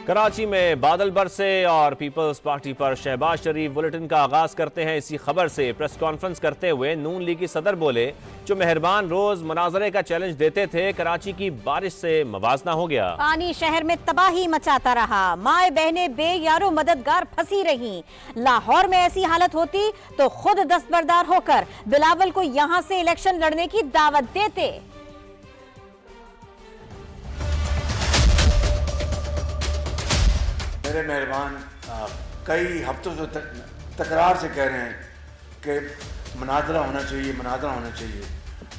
कराची में बादल बरसे और पीपल्स पार्टी पर शहबाज शरीफ। बुलेटिन का आगाज करते हैं इसी खबर से। प्रेस कॉन्फ्रेंस करते हुए नून लीग की सदर बोले, जो मेहरबान रोज मुनाजरे का चैलेंज देते थे, कराची की बारिश से मवाजना हो गया। पानी शहर में तबाही मचाता रहा, माए बहने बेयारो मददगार फंसी रही। लाहौर में ऐसी हालत होती तो खुद दस्तबरदार होकर बिलावल को यहां से इलेक्शन लड़ने की दावत देते। मेरे मेहरबान कई हफ्तों से तकरार से कह रहे हैं कि मुनाजरा होना चाहिए, मुनाजरा होना चाहिए,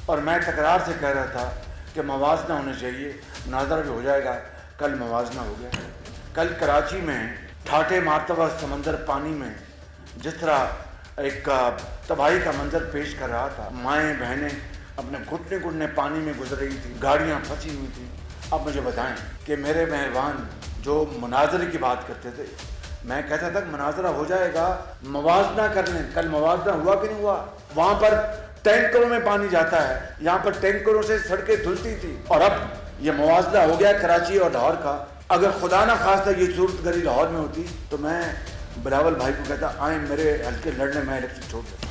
और मैं तकरार से कह रहा था कि मवाजना होना चाहिए। मुनाजरा भी हो जाएगा। कल मवाजना हो गया। कल कराची में ठाठे मारता हुआ समंदर पानी में जिस तरह एक तबाही का मंजर पेश कर रहा था, माएँ बहनें अपने घुटने घुटने पानी में गुजर रही थी, गाड़ियाँ फंसी हुई थी। अब मुझे बताएं कि मेरे मेहरबान जो मुनाजरे की बात करते थे, मैं कहता था मुनाजरा हो जाएगा, मवाजना कर लें। कल मवाजना हुआ कि नहीं हुआ? वहां पर टैंकरों में पानी जाता है, यहाँ पर टैंकरों से सड़कें धुलती थी, और अब ये मवाजना हो गया कराची और लाहौर का। अगर खुदा ना खास्ता ये सूरत गरी लाहौर में होती तो मैं बिलावल भाई को कहता, आए मेरे हल्के लड़ने, मैं इलेक्शन छोड़ देता।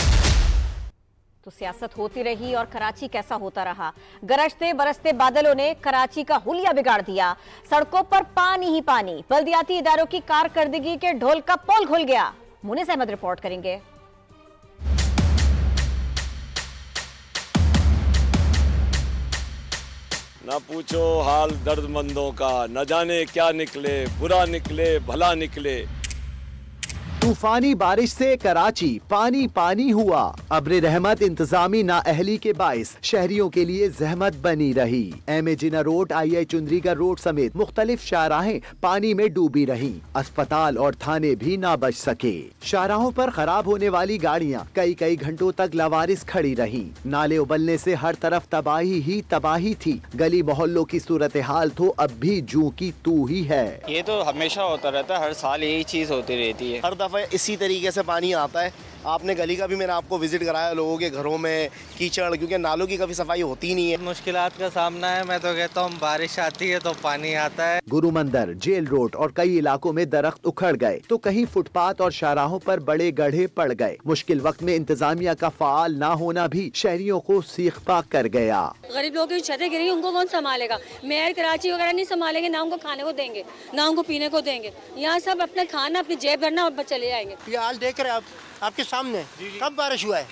तो सियासत होती रही और कराची कैसा होता रहा। गरजते बरसते बादलों ने कराची का हुलिया बिगाड़ दिया। सड़कों पर पानी ही पानी। बल्दियाती इदारों की कारकर्दगी के ढोल का पोल खुल गया। मुनीस अहमद रिपोर्ट करेंगे। ना पूछो हाल दर्दमंदों का, न जाने क्या निकले, बुरा निकले भला निकले। तूफानी बारिश से कराची पानी पानी हुआ। अब्र रहमत इंतजामी नाअहली के बाइस शहरियों के लिए जहमत बनी रही। एम.ए. जिना रोड, आई.आई. चुंदरीगा रोड समेत मुख्तलिफ शाहराहें पानी में डूबी रहीं। अस्पताल और थाने भी ना बच सके। शाहराहों पर खराब होने वाली गाड़ियां कई घंटों तक लवारिस खड़ी रहीं। नाले उबलने से हर तरफ तबाही ही तबाही थी। गली मोहल्लों की सूरत हाल तो अब भी जू की तू ही है। ये तो हमेशा होता रहता है, हर साल यही चीज होती रहती है। हर दफा इसी तरीके से पानी आता है। आपने गली का भी मैंने आपको विजिट कराया, लोगों के घरों में कीचड़, क्योंकि नालों की कभी सफाई होती नहीं है। मुश्किलात का सामना है। मैं तो कहता हूँ बारिश आती है तो पानी आता है। गुरु मंदिर, जेल रोड और कई इलाकों में दरख्त उखड़ गए तो कहीं फुटपाथ और शाहराहों पर बड़े गड्ढे पड़ गए। मुश्किल वक्त में इंतजामिया का फाल ना होना भी शहरियों को सीख पाक कर गया। गरीब लोगों की छतें गिरी, उनको कौन संभालेगा? मेयर कराची वगैरह नहीं संभालेंगे, ना उनको खाने को देंगे, ना उनको पीने को देंगे। यहाँ सब अपने खाना, अपनी जेब भरना और चले जाएंगे। ये हाल देख रहे हैं आप, आपके सामने। कब बारिश हुआ है?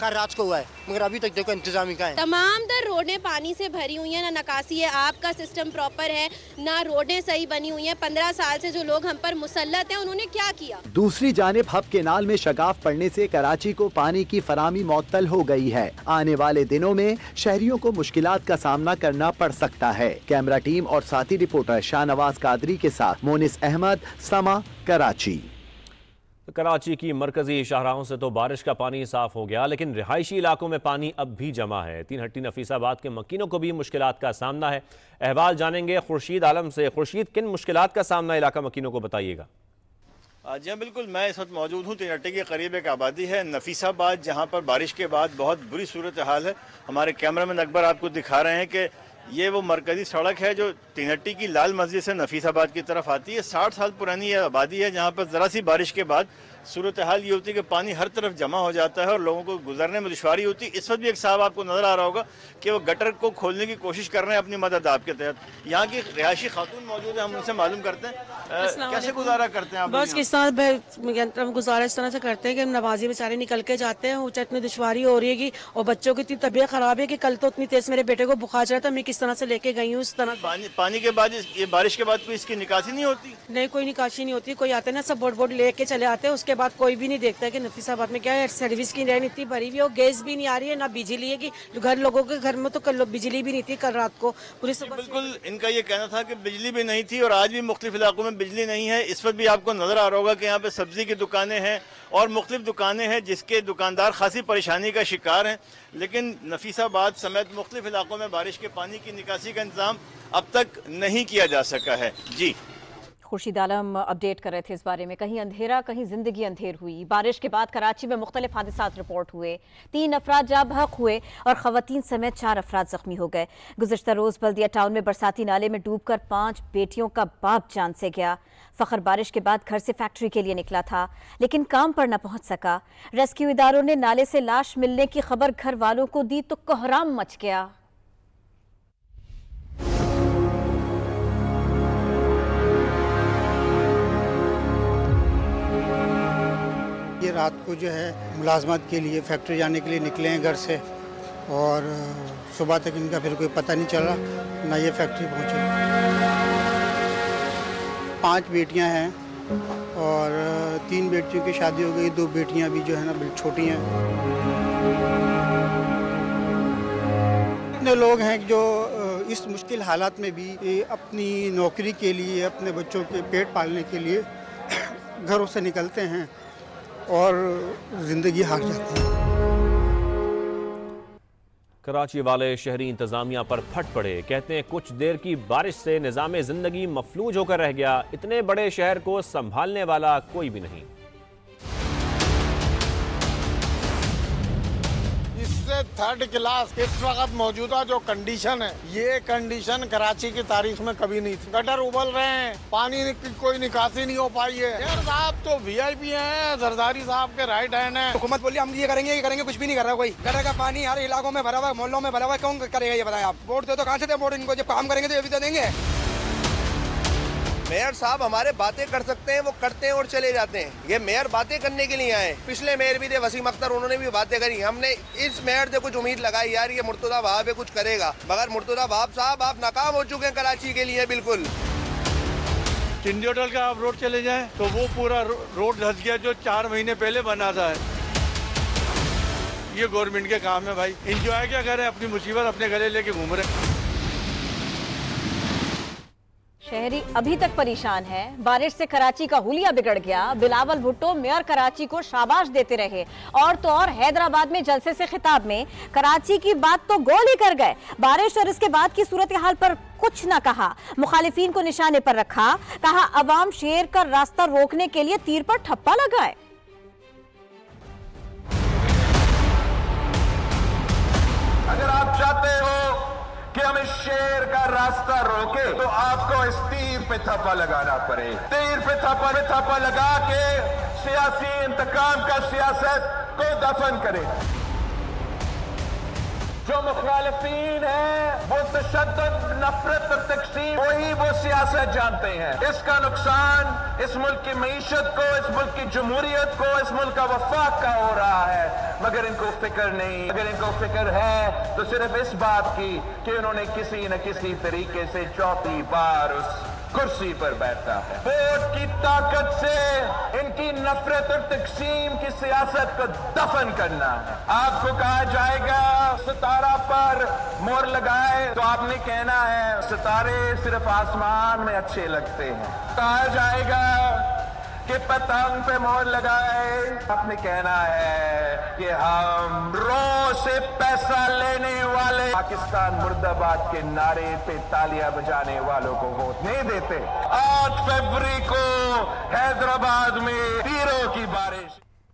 कल रात को हुआ है, मगर अभी तक देखो इंतजाम का है। तमाम तर रोडें पानी से भरी हुई हैं, ना निकासी है, आपका सिस्टम प्रॉपर है, ना रोडें सही बनी हुई हैं। 15 साल से जो लोग हम पर मुसल्लत हैं, उन्होंने क्या किया? दूसरी जानिब हब केनाल में शगाफ पड़ने से कराची को पानी की फरामी मुअत्तल हो गई है। आने वाले दिनों में शहरियों को मुश्किलात का सामना करना पड़ सकता है। कैमरा टीम और साथी रिपोर्टर शाहनवाज कादरी के साथ मोनिस अहमद, समा, कराची। कराची की मरकजी शाहराहों से तो बारिश का पानी साफ हो गया, लेकिन रिहायशी इलाकों में पानी अब भी जमा है। तीन हट्टी नफीसाबाद के मकीनों को भी मुश्किलात का सामना है। अहवाल जानेंगे खुर्शीद आलम से। खुर्शीद, किन मुश्किलात का सामना इलाका मकीनों को बताइएगा। जी बिल्कुल, मैं इस वक्त मौजूद हूँ तीन हट्टी के करीब एक आबादी है नफीसाबाद, जहाँ पर बारिश के बाद बहुत बुरी सूरत हाल है। हमारे कैमरामैन अकबर आपको दिखा रहे हैं कि ये वो मरकजी सड़क है जो तीन हट्टी की लाल मस्जिद से नफीसाबाद की तरफ आती है। 60 साल पुरानी ये आबादी है, जहाँ पर ज़रा सी बारिश के बाद सूरत हाल ये होती है कि पानी हर तरफ जमा हो जाता है और लोगों को गुजरने में दुश्वारी होती है। इस वक्त भी एक साहब आपको नजर आ रहा होगा कि वो गटर को खोलने की कोशिश कर रहे हैं अपनी मदद आपके तहत। यहाँ की रिहायशी खातून मौजूद है, हम उनसे मालूम करते हैं कैसे गुजारा करते हैं आप? बस किस तरह गुजारा इस तरह से करते हैं कि नमाजी बेचारे निकल के जाते हैं। ऊँचा इतनी दुश्वारी हो रही है कि और बच्चों की इतनी तबीयत खराब है कि कल तो इतनी तेज मेरे बेटे को बुखार चढ़ा था, मैं किस तरह से लेके गई हूँ। इस तरह पानी के बाद, ये बारिश के बाद कोई इसकी निकासी नहीं होती? नहीं, कोई निकासी नहीं होती। कोई आते ना सब बोट लेके चले आते हैं, उसके बाद कोई भी नहीं देखता है कि नफीसाबाद में क्या है। सर्विस की लाइन इतनी भरी हुई है, गैस भी नहीं आ रही है, ना बिजली है कि घर लोगों के घर में तो कल बिजली भी नहीं थी कल रात को पूरी सुबह। बिल्कुल, इनका ये कहना था कि बिजली भी नहीं थी और आज भी मुख्तलिफ इलाकों में बिजली नहीं है। इस वक्त भी आपको नजर आ रहा होगा कि यहाँ पे सब्जी की दुकानें हैं और मुख्तलिफ दुकानें हैं जिसके दुकानदार खासी परेशानी का शिकार हैं। लेकिन नफीसाबाद समेत मुख्तलिफ इलाकों में बारिश के पानी की निकासी का इंतजाम अब तक नहीं किया जा सका है। जी खुर्शीद आलम अपडेट कर रहे थे इस बारे में। कहीं अंधेरा कहीं जिंदगी अंधेर हुई। बारिश के बाद कराची में मुख्तलिफ हादसात रिपोर्ट हुए। 3 अफराद जाँ बहक हुए और खवातीन समेत 4 अफराद जख्मी हो गए। गुज़िश्ता रोज बल्दिया टाउन में बरसाती नाले में डूबकर 5 बेटियों का बाप जान से गया। फखर बारिश के बाद घर से फैक्ट्री के लिए निकला था लेकिन काम पर न पहुंच सका। रेस्क्यू इदारों ने नाले से लाश मिलने की खबर घर वालों को दी तो कोहराम मच गया। ये रात को जो है मुलाजमत के लिए फैक्ट्री जाने के लिए निकले हैं घर से और सुबह तक इनका फिर कोई पता नहीं चला ना ये फैक्ट्री पहुंचे। 5 बेटियां हैं और 3 बेटियों की शादी हो गई, 2 बेटियां भी जो है ना बिल्कुल छोटी हैं। इतने लोग हैं जो इस मुश्किल हालात में भी अपनी नौकरी के लिए, अपने बच्चों के पेट पालने के लिए घरों से निकलते हैं और जिंदगी हार जाती है। कराची वाले शहरी इंतजामिया पर फट पड़े। कहते हैं कुछ देर की बारिश से निज़ाम जिंदगी मफलूज होकर रह गया। इतने बड़े शहर को संभालने वाला कोई भी नहीं। इससे 3rd क्लास इस वक्त मौजूदा जो कंडीशन है, ये कंडीशन कराची की तारीख में कभी नहीं थी। गटर उबल रहे हैं, पानी की कोई निकासी नहीं हो पाई है। यार साहब तो VIP हैं, जरदारी साहब के राइट हैंड है। हुकूमत बोली हम ये करेंगे, कुछ भी नहीं कर रहा कोई। गटर का पानी हर इलाकों में भरा हुआ, मोहल्लों में भरा हुआ, कौन करेगा ये बताएं आप। वोट दे तो कहाँ से दे वोट इनको, जब काम करेंगे तो ये भी तो देंगे। मेयर साहब हमारे बातें कर सकते हैं, वो करते हैं और चले जाते हैं। ये मेयर बातें करने के लिए आए। पिछले मेयर भी थे वसीम अख्तर, उन्होंने भी बातें करी। हमने इस मेयर से कुछ उम्मीद लगाई यार ये मुर्तजा वहाब कुछ करेगा, मगर मुर्तजा वहाब साहब आप नाकाम हो चुके हैं कराची के लिए बिल्कुल। चिंदी होटल का आप रोड चले जाएं तो वो पूरा रोड धंस गया जो 4 महीने पहले बना था। ये गवर्नमेंट के काम है भाई। इंजॉय क्या करें, अपनी मुसीबत अपने गले लेके घूम रहे। शहरी अभी तक परेशान है। बारिश से कराची का हुलिया बिगड़ गया। बिलावल भुट्टो मेयर कराची को शाबाश देते रहे और तो और हैदराबाद में जलसे से खिताब में कराची की बात तो गोल ही कर गए। बारिश और इसके बाद की सूरत हाल पर कुछ ना कहा, मुखालिफिन को निशाने पर रखा। कहा अवाम शेर का रास्ता रोकने के लिए तीर पर ठप्पा लगाए। अगर आप चाहते हो कि हम इस शेर का रास्ता रोके तो आपको इस तीर पे थप्पा लगाना पड़े। तीर पे थप्पा लगा के सियासी इंतकाम का सियासत को दफन करें। जो मुखालिफीन है वो तशद्दुद, नफरत और तकसीम, वही वो सियासत जानते हैं। इसका नुकसान इस मुल्क की मईशत को, इस मुल्क की जमहूरियत को, इस मुल्क का वफाक का हो रहा है, मगर इनको फिक्र नहीं। अगर इनको फिक्र है तो सिर्फ इस बात की कि उन्होंने किसी न किसी तरीके से 4थी बार उस कुर्सी पर बैठा है। वोट की ताकत से इनकी नफरत और तकसीम की सियासत को दफन करना है। आपको कहा जाएगा सितारा पर मोहर लगाए तो आपने कहना है सितारे सिर्फ आसमान में अच्छे लगते हैं। कहा जाएगा कि पतंग पे मोहर लगाए, आपने कहना है कि हम रोज से पैसा लेने वाले पाकिस्तान मुर्दाबाद के नारे पे तालियां बजाने वालों को वोट नहीं देते। 8 फरवरी को हैदराबाद में तीरों की बारिश।